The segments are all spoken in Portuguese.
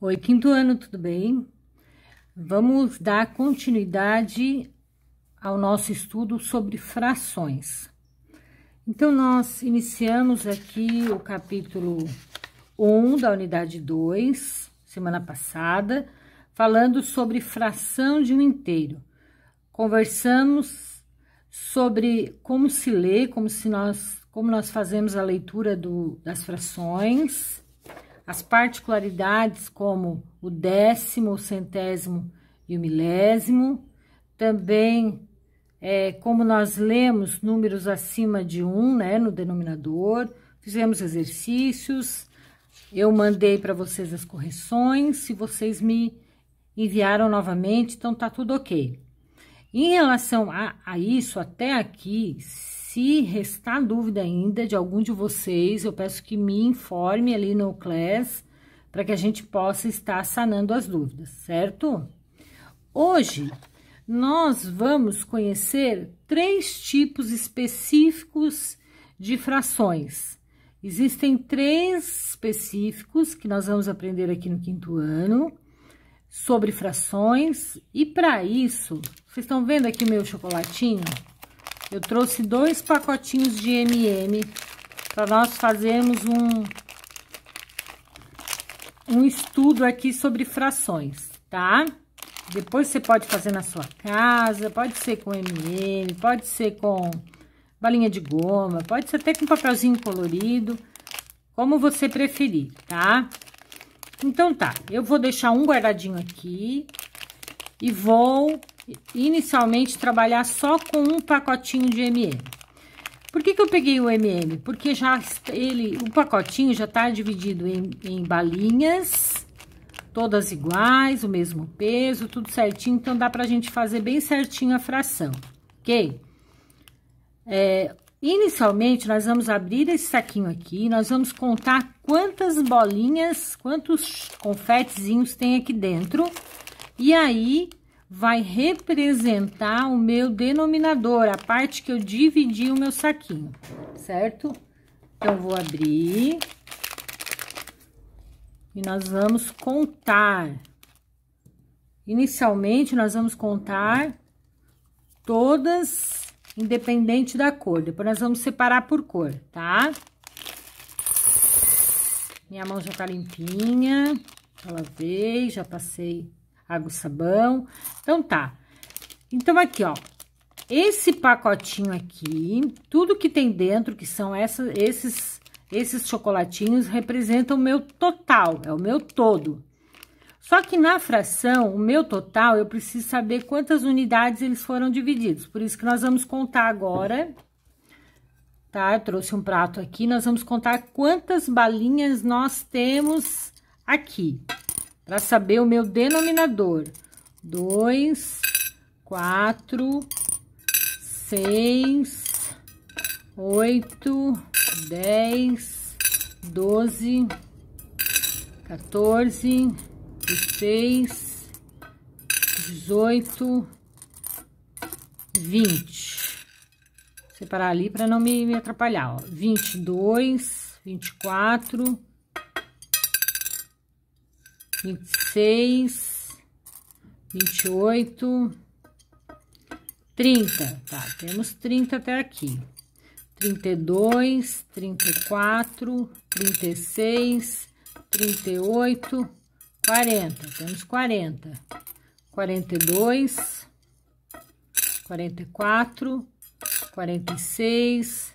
Oi, quinto ano, tudo bem? Vamos dar continuidade ao nosso estudo sobre frações. Então, nós iniciamos aqui o capítulo 1 da unidade 2, semana passada, falando sobre fração de um inteiro. Conversamos sobre como se lê, como nós fazemos a leitura das frações, as particularidades como o décimo, o centésimo e o milésimo, também como nós lemos números acima de 1, né, no denominador, fizemos exercícios, eu mandei para vocês as correções, se vocês me enviaram novamente, então tá tudo ok. Em relação a isso, até aqui, se restar dúvida ainda de algum de vocês, eu peço que me informe ali no Class, para que a gente possa estar sanando as dúvidas, certo? Hoje, nós vamos conhecer 3 tipos específicos de frações. Existem 3 específicos que nós vamos aprender aqui no quinto ano, sobre frações, e para isso, vocês estão vendo aqui o meu chocolatinho? Eu trouxe 2 pacotinhos de M&M para nós fazermos um estudo aqui sobre frações, tá? Depois você pode fazer na sua casa, pode ser com M&M, pode ser com balinha de goma, pode ser até com papelzinho colorido, como você preferir, tá? Então tá, eu vou deixar um guardadinho aqui e vou inicialmente trabalhar só com um pacotinho de M&M. Por que eu peguei o M&M? Porque o pacotinho já tá dividido em balinhas, todas iguais, o mesmo peso, tudo certinho, então dá pra gente fazer bem certinho a fração, ok? Inicialmente, nós vamos abrir esse saquinho aqui, nós vamos contar quantas bolinhas, quantos confetezinhos tem aqui dentro, e aí vai representar o meu denominador, a parte que eu dividi o meu saquinho, certo? Então, vou abrir e nós vamos contar. Inicialmente, nós vamos contar todas, independente da cor. Depois, nós vamos separar por cor, tá? Minha mão já tá limpinha, já lavei, já passei água e sabão. Então, tá. Então, aqui, ó, esse pacotinho aqui, tudo que tem dentro, que são esses chocolatinhos, representam o meu total, é o meu todo. Só que na fração, o meu total, eu preciso saber quantas unidades eles foram divididos. Por isso que nós vamos contar agora, tá? Eu trouxe um prato aqui, nós vamos contar quantas balinhas nós temos aqui, para saber o meu denominador. 2, 4, 6, 8, 10, 12, 14, 16, 18, 20. Vou separar ali para não me atrapalhar, ó. 22, 24, 26, 28, 30. Tá, temos 30 até aqui. 32, 34, 36, 38, 40. Temos 40. 42, 44, 46,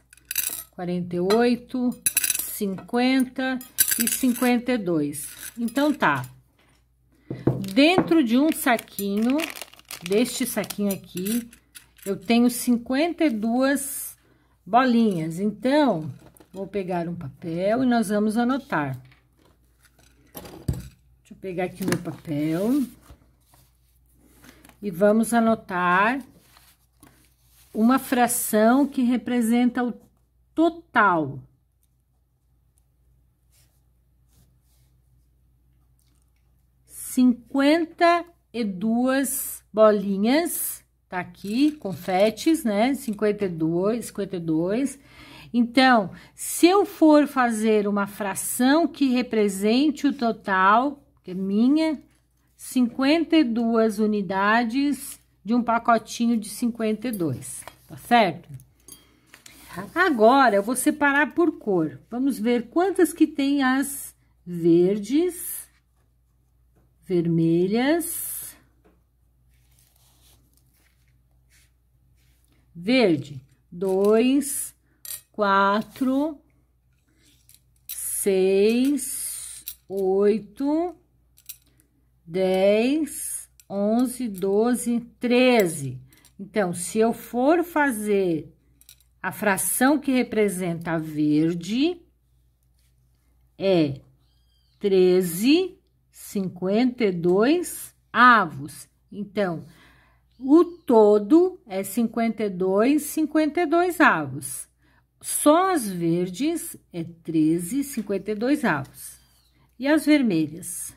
48, 50 e 52. Então, tá. Dentro de um saquinho, deste saquinho aqui, eu tenho 52 bolinhas. Então, vou pegar um papel e nós vamos anotar. Deixa eu pegar aqui meu papel. E vamos anotar uma fração que representa o total. 52 bolinhas, tá aqui, confetes, né? 52. Então, se eu for fazer uma fração que represente o total, que é minha, 52 unidades de um pacotinho de 52, tá certo? Agora, eu vou separar por cor. Vamos ver quantas que tem as verdes, vermelhas, verde, 2, 4, 6, 8, 10, 11, 12, 13. Então, se eu for fazer a fração que representa a verde, é 13,52 avos. Então, o todo é 52 avos. Só as verdes é 13,52 avos. E as vermelhas?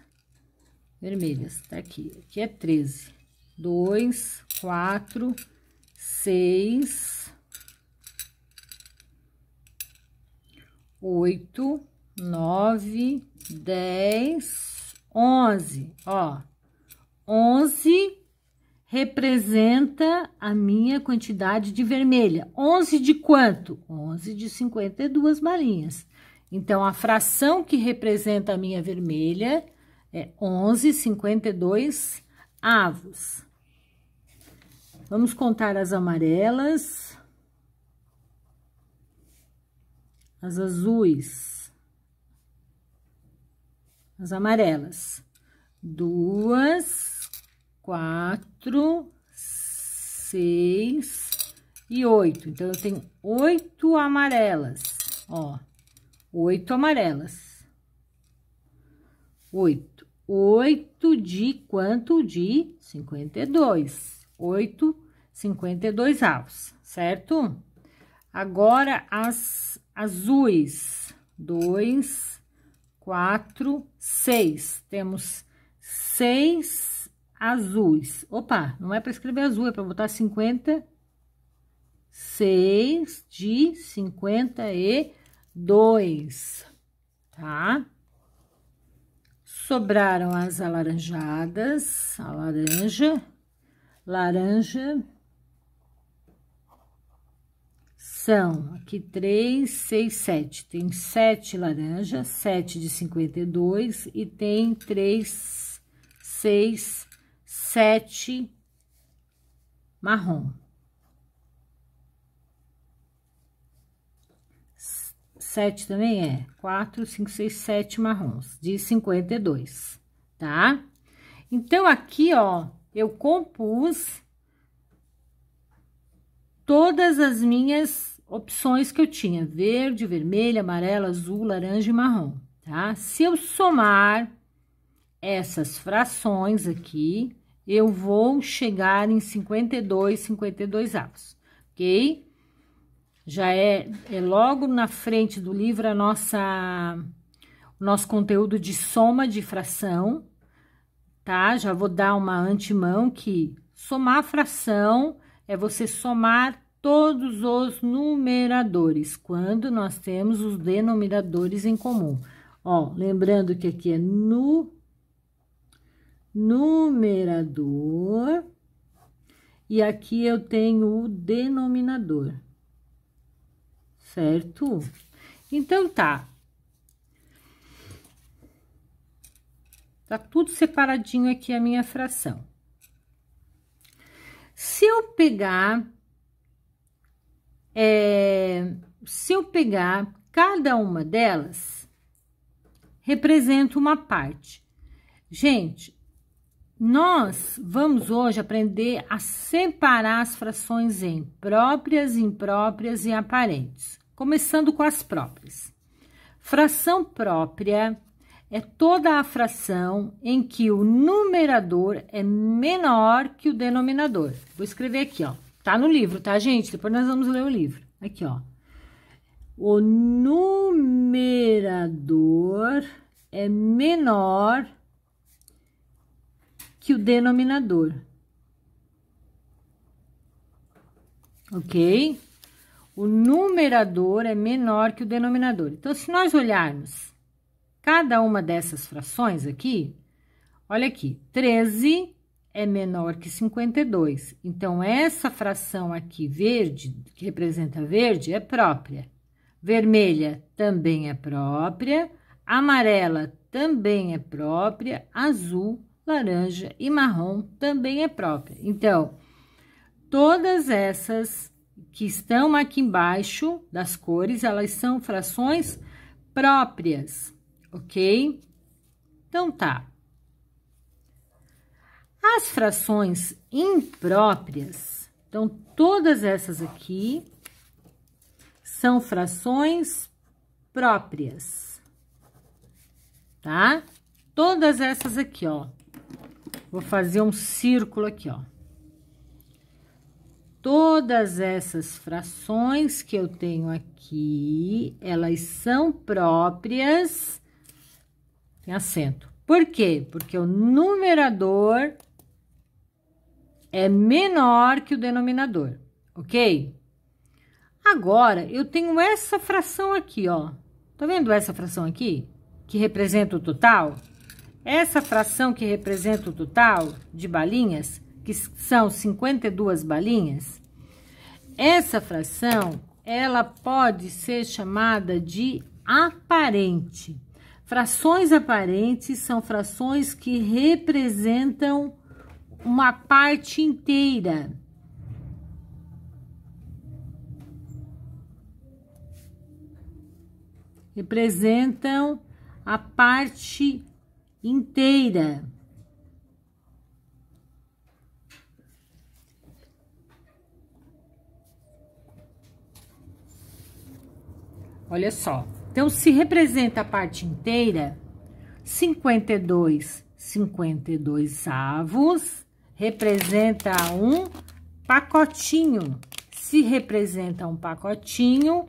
Vermelhas, tá aqui. Aqui é 13. 2, 4, 6, 8, 9, 10, 11. Ó, 11 representa a minha quantidade de vermelha. 11 de quanto? 11 de 52 balinhas. Então, a fração que representa a minha vermelha é 11,52 avos. Vamos contar as amarelas. As azuis. As amarelas. 2, 4, 6 e 8. Então, eu tenho 8 amarelas, ó. 8 amarelas. 8. 8 de quanto? De 52. 8, 52 avos, certo? Agora, as azuis. 2, 4, 6. Temos 6 azuis. Opa, não é para escrever azul, é para botar 56 de 52, tá? Sobraram as alaranjadas, a laranja. São aqui 3, 6, 7. Tem 7 laranjas, 7 de 52 e tem 3, 6, 7 marrom. 7 também é 4, 5, 6, 7 marrons de 52, tá? Então, aqui, ó, eu compus todas as minhas opções que eu tinha: verde, vermelho, amarelo, azul, laranja e marrom, tá? Se eu somar essas frações aqui, eu vou chegar em 52 avos, ok? Já é logo na frente do livro o nosso conteúdo de soma de fração, tá? Já vou dar uma antemão que somar fração é você somar todos os numeradores, quando nós temos os denominadores em comum. Ó, lembrando que aqui é numerador e aqui eu tenho o denominador, certo? Então, tá. Tá tudo separadinho aqui a minha fração. Se eu pegar cada uma delas, representa uma parte. Gente, nós vamos hoje aprender a separar as frações em próprias, impróprias e aparentes. Começando com as próprias. Fração própria é toda a fração em que o numerador é menor que o denominador. Vou escrever aqui, ó. Tá no livro, tá, gente? Depois nós vamos ler o livro. Aqui, ó. O numerador é menor que o denominador. Ok? O numerador é menor que o denominador. Então, se nós olharmos cada uma dessas frações aqui, Olha aqui, 13 é menor que 52. Então, essa fração aqui, verde, que representa verde, é própria. Vermelha também é própria. Amarela também é própria. Azul, laranja e marrom também é própria. Então, todas essas que estão aqui embaixo das cores, elas são frações próprias, ok? Então, tá. As frações impróprias, então, todas essas aqui são frações próprias, tá? Todas essas aqui, ó. Vou fazer um círculo aqui, ó. Todas essas frações que eu tenho aqui, elas são próprias, tem acento. Por quê? Porque o numerador é menor que o denominador, ok? Agora, eu tenho essa fração aqui, ó. Tá vendo essa fração aqui? Que representa o total? Essa fração que representa o total de balinhas, que são 52 balinhas, essa fração, ela pode ser chamada de aparente. Frações aparentes são frações que representam uma parte inteira. Representam a parte inteira. Olha só. Então, se representa a parte inteira, 52 avos representa um pacotinho. Se representa um pacotinho,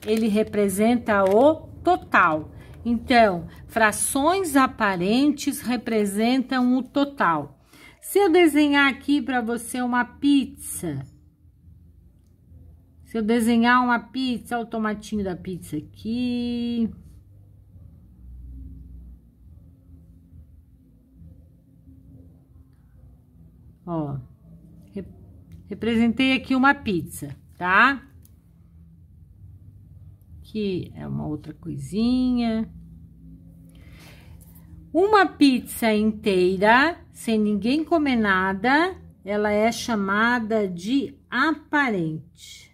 ele representa o total. Então, frações aparentes representam o total. Se eu desenhar aqui para você uma pizza, se eu desenhar uma pizza, olha o tomatinho da pizza aqui. Ó, representei aqui uma pizza, tá? Aqui é uma outra coisinha. Uma pizza inteira, sem ninguém comer nada, ela é chamada de aparente.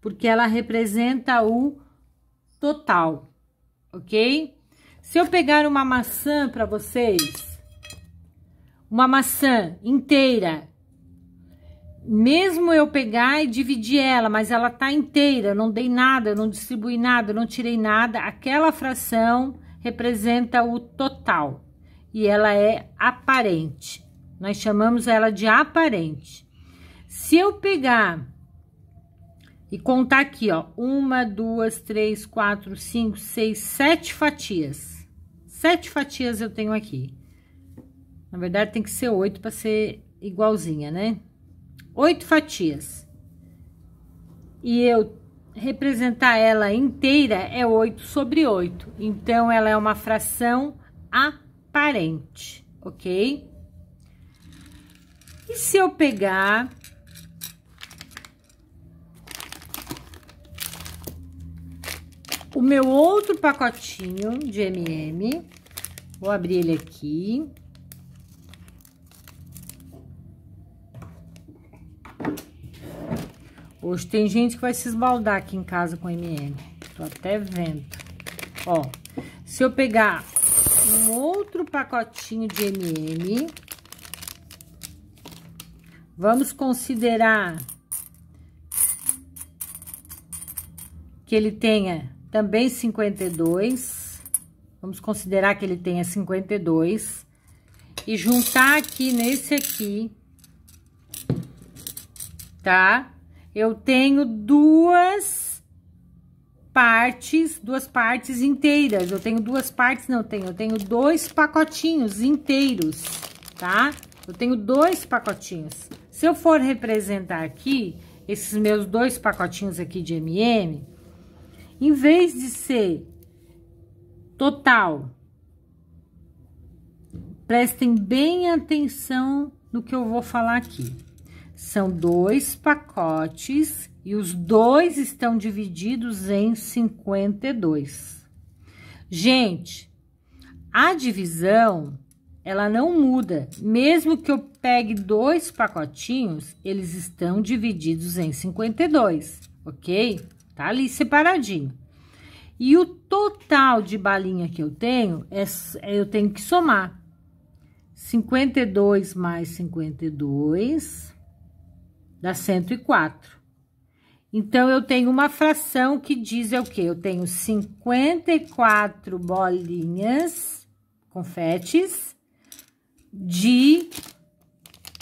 Porque ela representa o total, ok? Se eu pegar uma maçã para vocês, uma maçã inteira, mesmo eu pegar e dividir ela, mas ela tá inteira, eu não dei nada, eu não distribuí nada, eu não tirei nada, aquela fração representa o total e ela é aparente. Nós chamamos ela de aparente. Se eu pegar e contar aqui, ó, 1, 2, 3, 4, 5, 6, 7 fatias. 7 fatias eu tenho aqui. Na verdade, tem que ser 8 para ser igualzinha, né? 8 fatias. E eu representar ela inteira é 8 sobre 8. Então, ela é uma fração aparente, ok? E se eu pegar o meu outro pacotinho de M&M, vou abrir ele aqui. Hoje tem gente que vai se esbaldar aqui em casa com M&M. Tô até vendo. Ó, se eu pegar um outro pacotinho de M&M, vamos considerar que ele tenha também 52. Vamos considerar que ele tenha 52. E juntar aqui nesse aqui, tá? Eu tenho duas partes inteiras. Eu tenho duas partes, não tenho. Eu tenho 2 pacotinhos inteiros, tá? Eu tenho 2 pacotinhos. Se eu for representar aqui, esses meus 2 pacotinhos aqui de M&M, em vez de ser total prestem bem atenção no que eu vou falar aqui. São 2 pacotes e os dois estão divididos em 52. Gente, a divisão, ela não muda. Mesmo que eu pegue 2 pacotinhos, eles estão divididos em 52, ok? Tá ali separadinho. E o total de balinha que eu tenho, eu tenho que somar. 52 mais 52 dá 104. Então, eu tenho uma fração que diz o quê? Eu tenho 54 bolinhas, confetes, de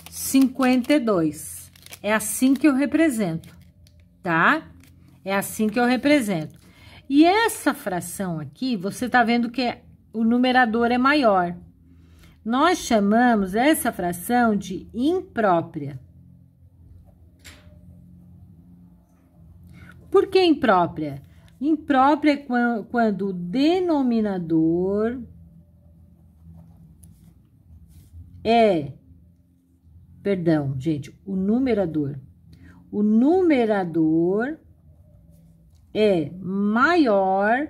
52. É assim que eu represento, tá? É assim que eu represento. E essa fração aqui, você tá vendo que o numerador é maior. Nós chamamos essa fração de imprópria. Por que imprópria? Imprópria é quando o denominador perdão, gente, o numerador é maior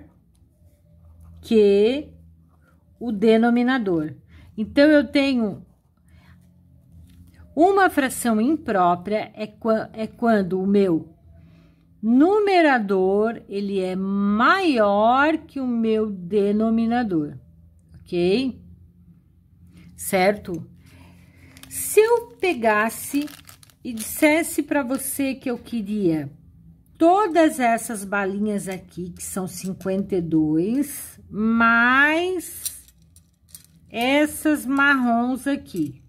que o denominador. Então, eu tenho uma fração imprópria, é quando o meu numerador, ele é maior que o meu denominador, ok? Certo? Se eu pegasse e dissesse para você que eu queria todas essas balinhas aqui, que são 52, mais essas marrons aqui.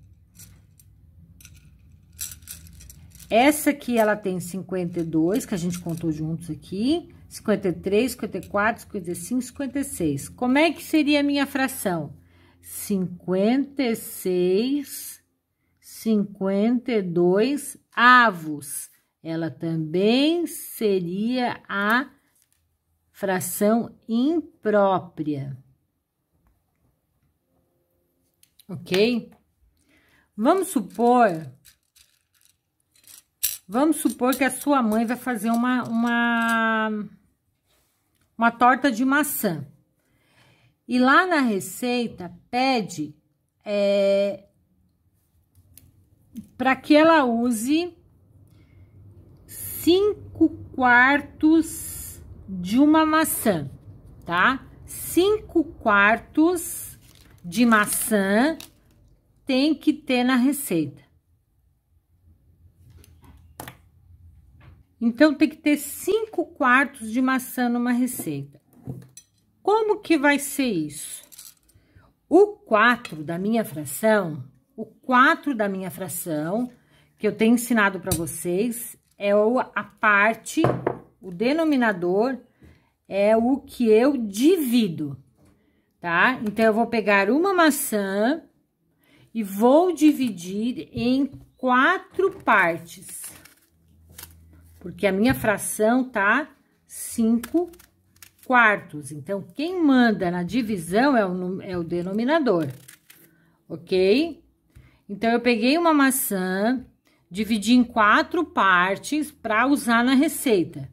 Essa aqui, ela tem 52, que a gente contou juntos aqui, 53, 54, 55, 56. Como é que seria a minha fração? 56, 52 avos. Ela também seria a fração imprópria. Ok? Vamos supor que a sua mãe vai fazer uma torta de maçã. E lá na receita pede para que ela use 5 quartos de uma maçã, tá? 5 quartos de maçã tem que ter na receita. Então, tem que ter 5 quartos de maçã numa receita. Como que vai ser isso? O 4 da minha fração, que eu tenho ensinado para vocês, é a parte, o denominador, é o que eu divido, tá? Então, eu vou pegar uma maçã e vou dividir em 4 partes. Porque a minha fração tá 5 quartos. Então, quem manda na divisão é o denominador, ok? Então, eu peguei uma maçã, dividi em 4 partes para usar na receita.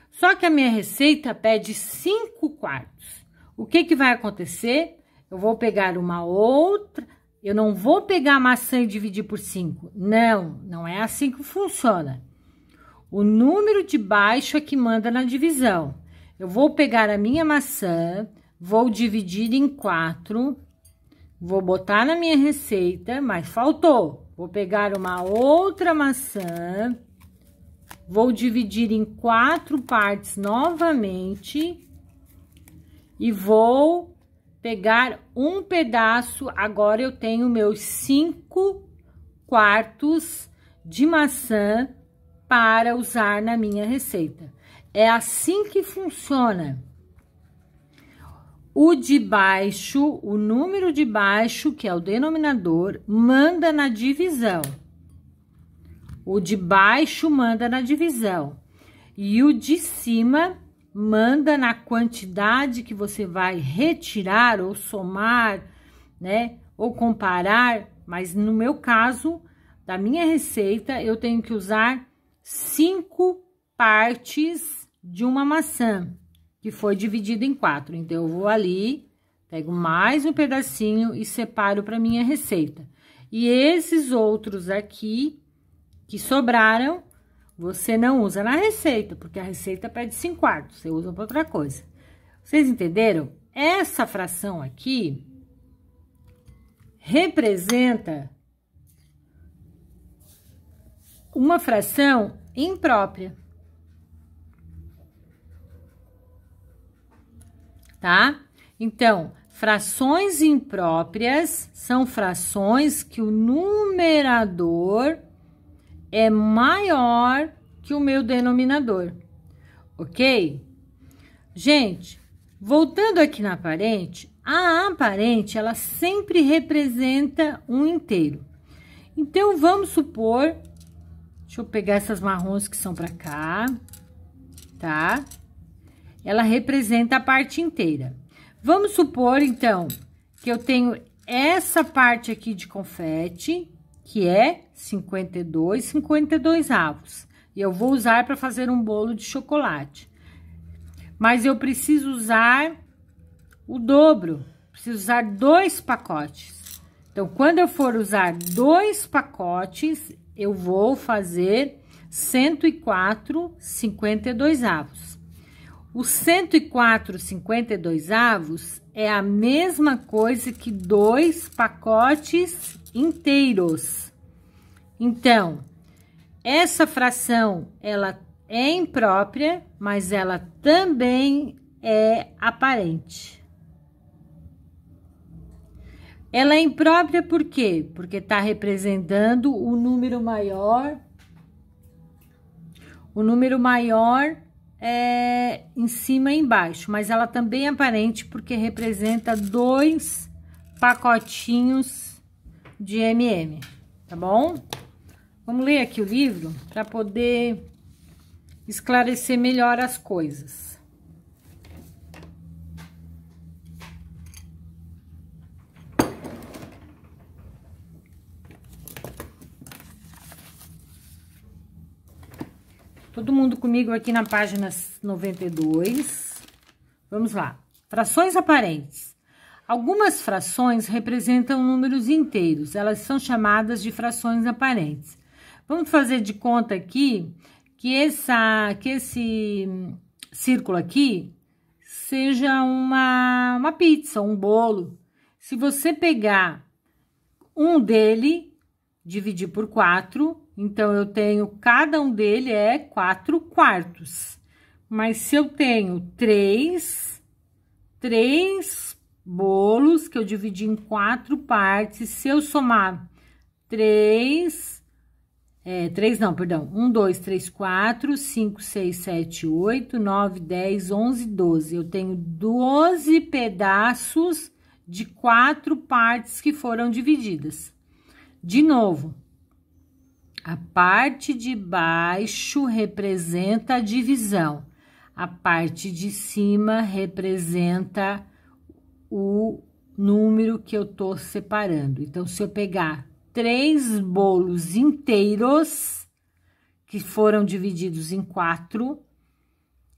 Só que a minha receita pede 5 quartos. O que vai acontecer? Eu vou pegar uma outra... Eu não vou pegar a maçã e dividir por 5. Não é assim que funciona. O número de baixo é que manda na divisão. Eu vou pegar a minha maçã, vou dividir em 4, vou botar na minha receita, mas faltou. Vou pegar uma outra maçã, vou dividir em 4 partes novamente e vou pegar um pedaço. Agora, eu tenho meus 5 quartos de maçã para usar na minha receita. É assim que funciona. O de baixo, o número de baixo, que é o denominador, manda na divisão. O de baixo manda na divisão. E o de cima manda na quantidade que você vai retirar ou somar, né? ou comparar, mas no meu caso, da minha receita, eu tenho que usar 5 partes de uma maçã, que foi dividida em 4. Então, eu vou ali, pego mais um pedacinho e separo para minha receita. E esses outros aqui, que sobraram, você não usa na receita, porque a receita pede 5/4, você usa para outra coisa. Vocês entenderam? Essa fração aqui representa uma fração imprópria, tá? Então, frações impróprias são frações que o numerador é maior que o meu denominador, ok? Gente, voltando aqui na aparente, a aparente, ela sempre representa um inteiro. Então, vamos supor, deixa eu pegar essas marrons que são pra cá, tá? Ela representa a parte inteira. Vamos supor, então, que eu tenho essa parte aqui de confete, que é 52 avos. E eu vou usar para fazer um bolo de chocolate. Mas eu preciso usar o dobro, preciso usar 2 pacotes. Então, quando eu for usar 2 pacotes, eu vou fazer 104,52 avos. Os 104,52 avos é a mesma coisa que 2 pacotes inteiros. Então, essa fração, ela é imprópria, mas ela também é aparente. Ela é imprópria por quê? Porque está representando o número maior. O número maior é em cima e embaixo, mas ela também é aparente porque representa 2 pacotinhos de MM, tá bom? Vamos ler aqui o livro para poder esclarecer melhor as coisas. Todo mundo comigo aqui na página 92. Vamos lá. Frações aparentes. Algumas frações representam números inteiros. Elas são chamadas de frações aparentes. Vamos fazer de conta aqui que esse círculo aqui seja uma pizza, um bolo. Se você pegar um dele, dividir por 4, então eu tenho, cada um dele é 4/4. Mas se eu tenho três bolos que eu dividi em 4 partes, se eu somar 1, 2, 3, 4, 5, 6, 7, 8, 9, 10, 11, 12. Eu tenho 12 pedaços de 4 partes que foram divididas. De novo, a parte de baixo representa a divisão. A parte de cima representa o número que eu tô separando. Então, se eu pegar 3 bolos inteiros que foram divididos em 4,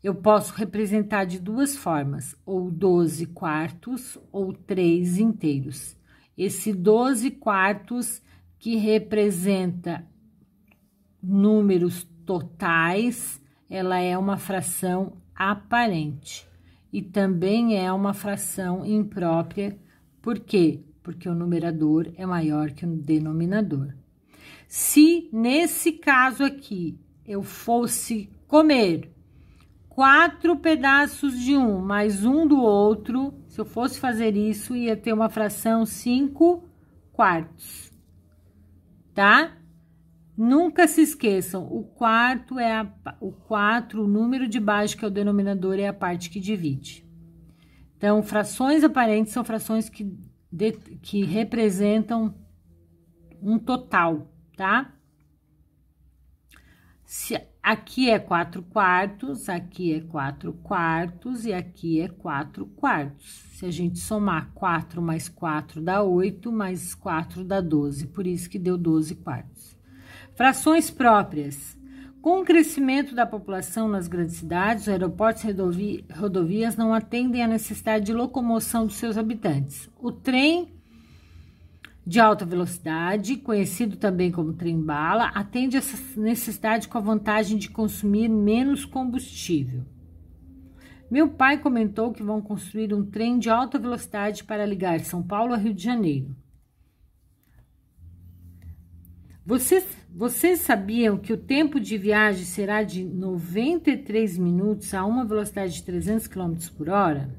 eu posso representar de 2 formas, ou 12/4 ou 3 inteiros. Esse 12/4 que representa números totais, ela é uma fração aparente e também é uma fração imprópria. Por quê? Porque o numerador é maior que o denominador. Se nesse caso aqui eu fosse comer 4 pedaços de um mais um do outro, se eu fosse fazer isso, ia ter uma fração 5/4, tá? Nunca se esqueçam, o quarto é o número de baixo, que é o denominador, é a parte que divide. Então, frações aparentes são frações que representam um total, tá? Se aqui é 4/4, aqui é 4/4 e aqui é 4/4. Se a gente somar 4 mais 4 dá 8, mais 4 dá 12, por isso que deu 12/4. Frações próprias. Com o crescimento da população nas grandes cidades, os aeroportos e rodovias não atendem à necessidade de locomoção dos seus habitantes. O trem de alta velocidade, conhecido também como trem-bala, atende essa necessidade com a vantagem de consumir menos combustível. Meu pai comentou que vão construir um trem de alta velocidade para ligar São Paulo a Rio de Janeiro. Vocês sabiam que o tempo de viagem será de 93 minutos a uma velocidade de 300 km por hora?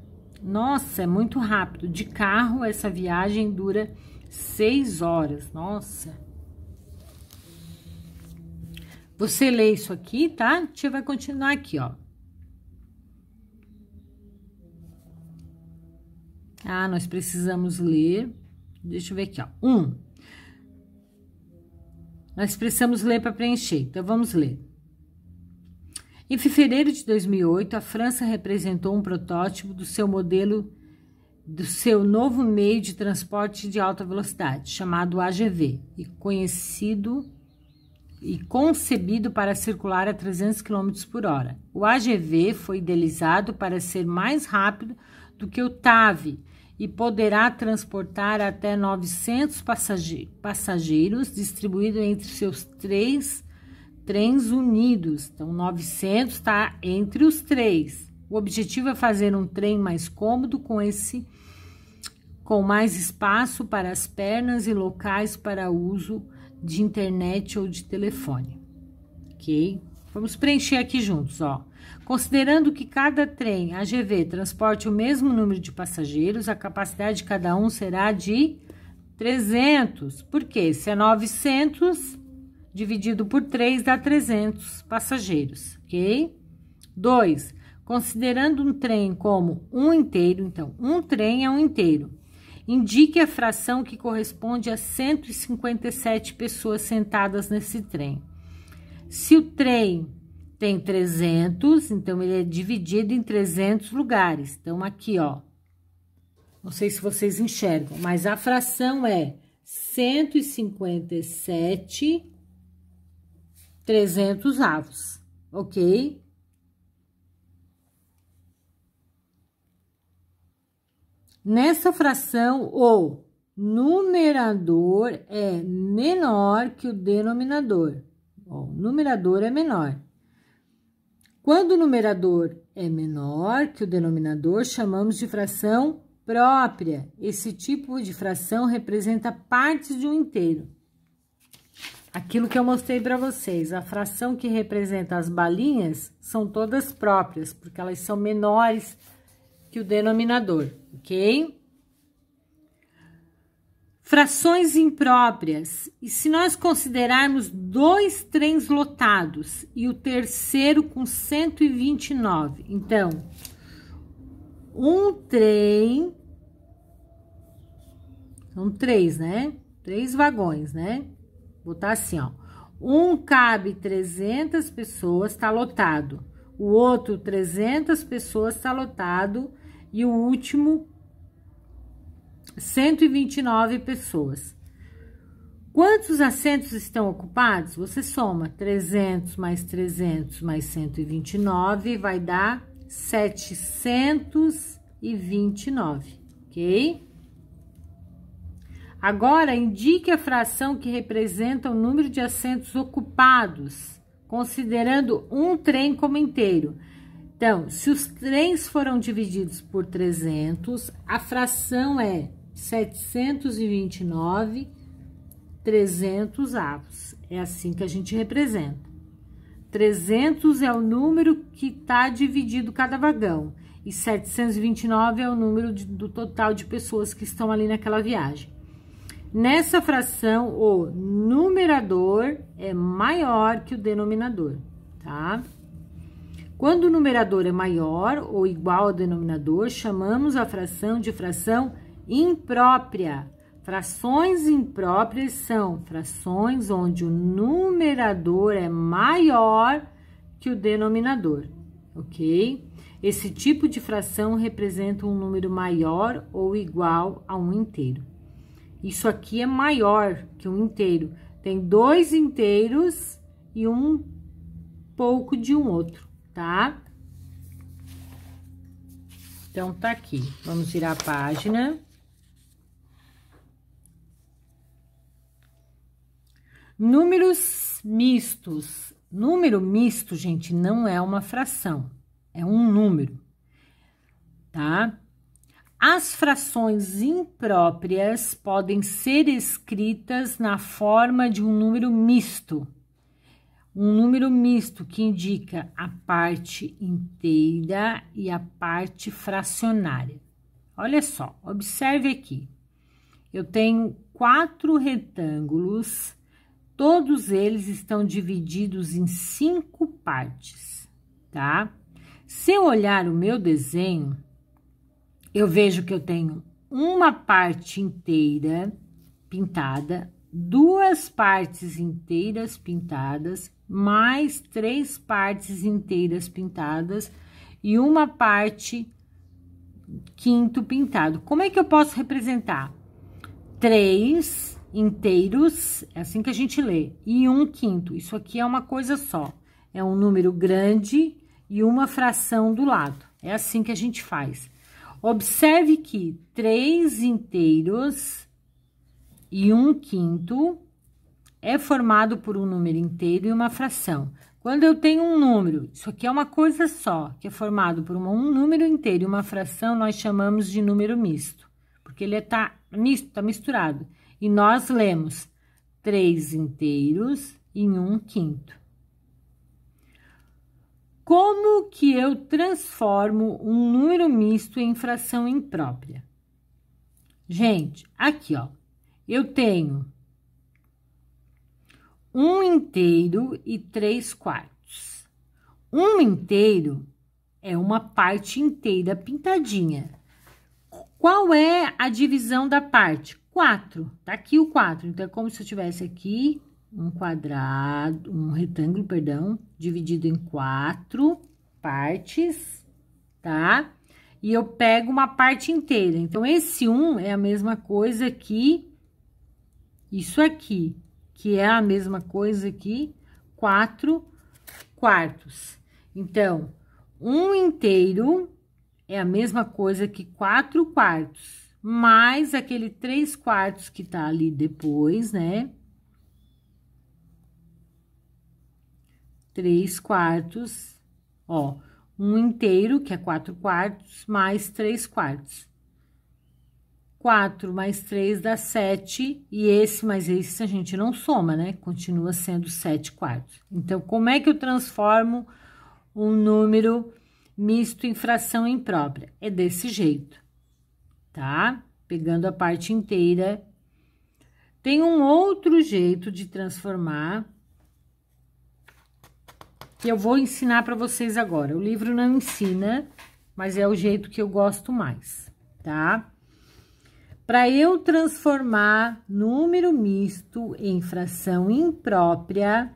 Nossa, é muito rápido. De carro, essa viagem dura 6 horas. Nossa. Você lê isso aqui, tá? A tia vai continuar aqui, ó. Ah, nós precisamos ler. Deixa eu ver aqui, ó. 1. Nós precisamos ler para preencher, então vamos ler. Em fevereiro de 2008, a França representou um protótipo do seu modelo, do seu novo meio de transporte de alta velocidade, chamado AGV, e concebido para circular a 300 km por hora. O AGV foi idealizado para ser mais rápido do que o TAV, e poderá transportar até 900 passageiros distribuídos entre seus 3 trens unidos. Então, 900 está entre os 3. O objetivo é fazer um trem mais cômodo com mais espaço para as pernas e locais para uso de internet ou de telefone. Ok? Vamos preencher aqui juntos, ó. Considerando que cada trem AGV transporte o mesmo número de passageiros, a capacidade de cada um será de 300. Por quê? Se é 900, dividido por 3 dá 300 passageiros, ok? 2. Considerando um trem como um inteiro, então, um trem é um inteiro. Indique a fração que corresponde a 157 pessoas sentadas nesse trem. Se o trem tem 300, então ele é dividido em 300 lugares. Então, aqui, ó, não sei se vocês enxergam, mas a fração é 157 300avos, ok? Nessa fração, o numerador é menor que o denominador. Ó, o numerador é menor. Quando o numerador é menor que o denominador, chamamos de fração própria. Esse tipo de fração representa partes de um inteiro. Aquilo que eu mostrei para vocês, a fração que representa as balinhas são todas próprias, porque elas são menores que o denominador, ok? Frações impróprias. E se nós considerarmos 2 trens lotados e o terceiro com 129, então, um trem, são 3, né? 3 vagões, né? Vou botar assim, ó. Um cabe 300 pessoas, tá lotado. O outro, 300 pessoas, tá lotado. E o último, 129 pessoas. Quantos assentos estão ocupados? Você soma 300 mais 300 mais 129, vai dar 729, ok? Agora, indique a fração que representa o número de assentos ocupados, considerando um trem como inteiro. Então, se os trens foram divididos por 300, a fração é 729 300avos. É assim que a gente representa. 300 é o número que está dividido cada vagão. E 729 é o número do total de pessoas que estão ali naquela viagem. Nessa fração, o numerador é maior que o denominador, tá? Quando o numerador é maior ou igual ao denominador, chamamos a fração de fração imprópria. Frações impróprias são frações onde o numerador é maior que o denominador, ok? Esse tipo de fração representa um número maior ou igual a um inteiro. Isso aqui é maior que um inteiro. Tem 2 inteiros e um pouco de um outro, tá? Então, tá aqui. Vamos virar a página. Números mistos. Número misto, gente, não é uma fração, é um número, tá? As frações impróprias podem ser escritas na forma de um número misto. Um número misto que indica a parte inteira e a parte fracionária. Olha só, observe aqui. Eu tenho 4 retângulos. Todos eles estão divididos em 5 partes, tá? Se eu olhar o meu desenho, eu vejo que eu tenho uma parte inteira pintada, 2 partes inteiras pintadas, mais 3 partes inteiras pintadas e uma parte quinto pintado. Como é que eu posso representar? 3 inteiros, é assim que a gente lê, e 1/5. Isso aqui é uma coisa só. É um número grande e uma fração do lado. É assim que a gente faz. Observe que 3 inteiros e 1/5 é formado por um número inteiro e uma fração. Quando eu tenho um número, isso aqui é uma coisa só, que é formado por um número inteiro e uma fração, nós chamamos de número misto, porque ele tá misturado. E nós lemos 3 inteiros e 1/5. Como que eu transformo um número misto em fração imprópria? Gente, aqui, ó, eu tenho 1 inteiro e 3/4. 1 inteiro é uma parte inteira pintadinha. Qual é a divisão da parte? 4. Tá aqui o 4. Então, é como se eu tivesse aqui um quadrado, um retângulo, perdão, dividido em 4 partes, tá? E eu pego uma parte inteira. Então, esse 1 é a mesma coisa que isso aqui, que é a mesma coisa que 4/4. Então, 1 inteiro é a mesma coisa que 4/4, mais aquele 3/4 que tá ali depois, né? 3/4, ó, 1 inteiro, que é 4/4, mais 3/4. 4 mais 3 dá 7, e esse mais esse a gente não soma, né? Continua sendo 7/4. Então, como é que eu transformo um número misto em fração imprópria? É desse jeito, tá? Pegando a parte inteira. Tem um outro jeito de transformar, que eu vou ensinar para vocês agora. O livro não ensina, mas é o jeito que eu gosto mais, tá? Para eu transformar número misto em fração imprópria,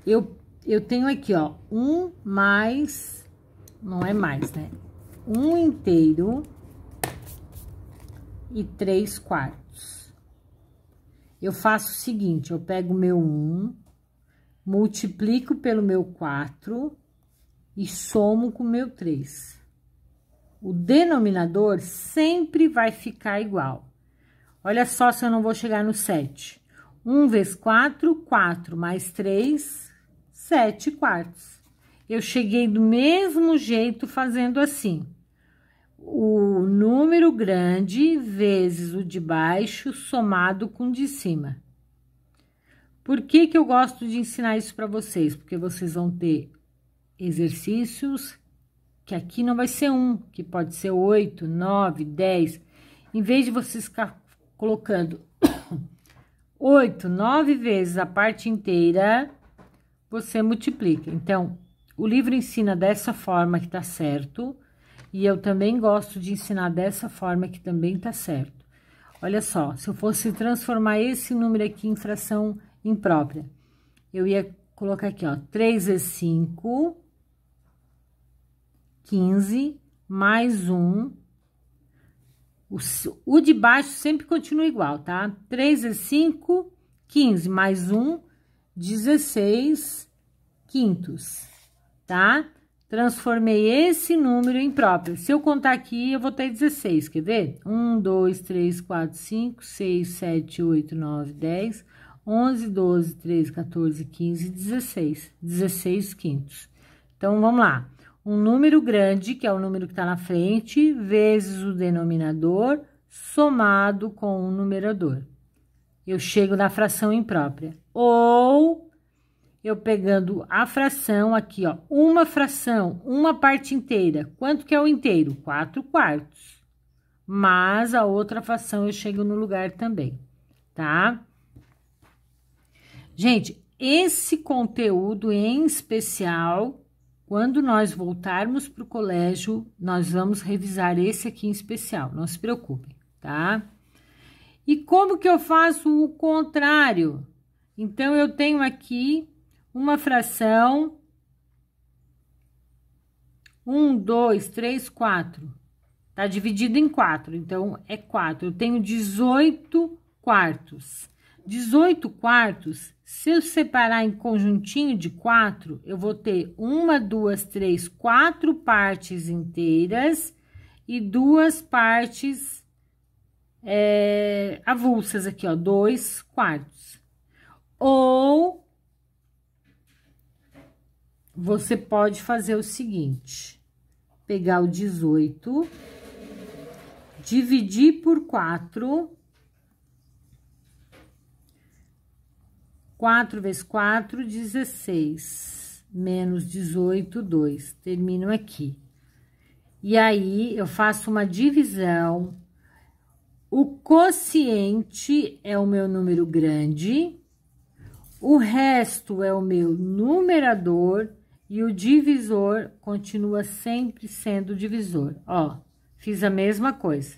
eu tenho aqui, ó, 1 mais, não é mais, né? 1 inteiro e 3/4. Eu faço o seguinte, eu pego o meu 1, multiplico pelo meu 4 e somo com o meu 3. O denominador sempre vai ficar igual. Olha só se eu não vou chegar no 7. 1 vezes 4, 4 mais 3, 7/4. Eu cheguei do mesmo jeito fazendo assim. O número grande vezes o de baixo somado com o de cima. Por que que eu gosto de ensinar isso para vocês? Porque vocês vão ter exercícios que aqui não vai ser 1, que pode ser 8, 9, 10. Em vez de vocês ficar colocando 8, 9 vezes a parte inteira, você multiplica. Então, o livro ensina dessa forma que tá certo, e eu também gosto de ensinar dessa forma que também tá certo. Olha só, se eu fosse transformar esse número aqui em fração imprópria, eu ia colocar aqui, ó, 3 vezes 5, 15, mais 1. O de baixo sempre continua igual, tá? 3 vezes 5, 15, mais 1, 16 quintos, tá? Transformei esse número em próprio. Se eu contar aqui, eu vou ter 16, quer ver? 1, 2, 3, 4, 5, 6, 7, 8, 9, 10, 11, 12, 13, 14, 15, 16. 16 quintos. Então, vamos lá. Um número grande, que é o número que está na frente, vezes o denominador, somado com o numerador. Eu chego na fração imprópria. Ou eu pegando a fração aqui, ó, uma fração, uma parte inteira. Quanto que é o inteiro? 4 quartos. Mas a outra fração eu chego no lugar também, tá? Gente, esse conteúdo em especial, quando nós voltarmos para o colégio, nós vamos revisar esse aqui em especial, não se preocupem, tá? E como que eu faço o contrário? Então, eu tenho aqui uma fração, 1, 2, 3, 4. Tá dividido em 4, então, é 4. Eu tenho 18 quartos. 18 quartos, se eu separar em conjuntinho de 4, eu vou ter 1, 2, 3, 4 partes inteiras e 2 partes avulsas aqui, ó, 2 quartos. Ou você pode fazer o seguinte, pegar o 18, dividir por 4, 4 vezes 4, 16, menos 18, 2, termino aqui. E aí, eu faço uma divisão, o quociente é o meu número grande, o resto é o meu numerador e o divisor continua sempre sendo divisor. Ó, fiz a mesma coisa.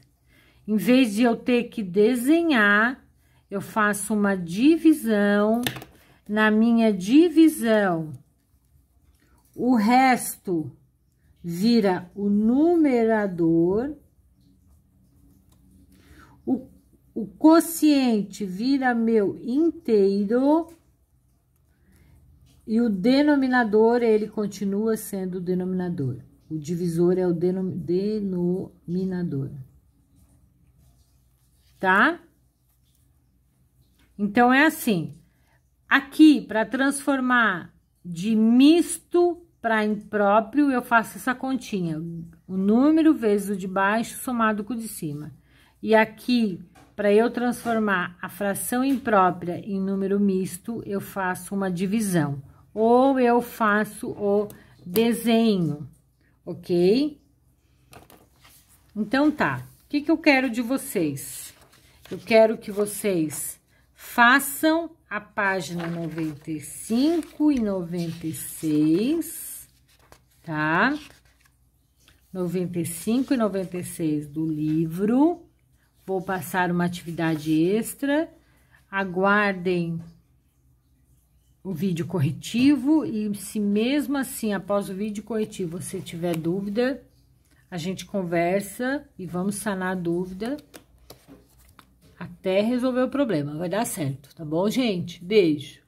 Em vez de eu ter que desenhar, eu faço uma divisão. Na minha divisão, o resto vira o numerador, o quociente vira meu inteiro e o denominador, ele continua sendo o denominador. O divisor é o denominador. Tá? Então, é assim. Aqui, para transformar de misto para impróprio, eu faço essa continha. O número vezes o de baixo somado com o de cima. E aqui, para eu transformar a fração imprópria em número misto, eu faço uma divisão. Ou eu faço o desenho, ok? Então, tá. O que eu quero de vocês? Eu quero que vocês façam a página 95 e 96, tá? 95 e 96 do livro. Vou passar uma atividade extra. Aguardem o vídeo corretivo e se mesmo assim, após o vídeo corretivo, você tiver dúvida, a gente conversa e vamos sanar a dúvida até resolver o problema. Vai dar certo, tá bom, gente? Beijo!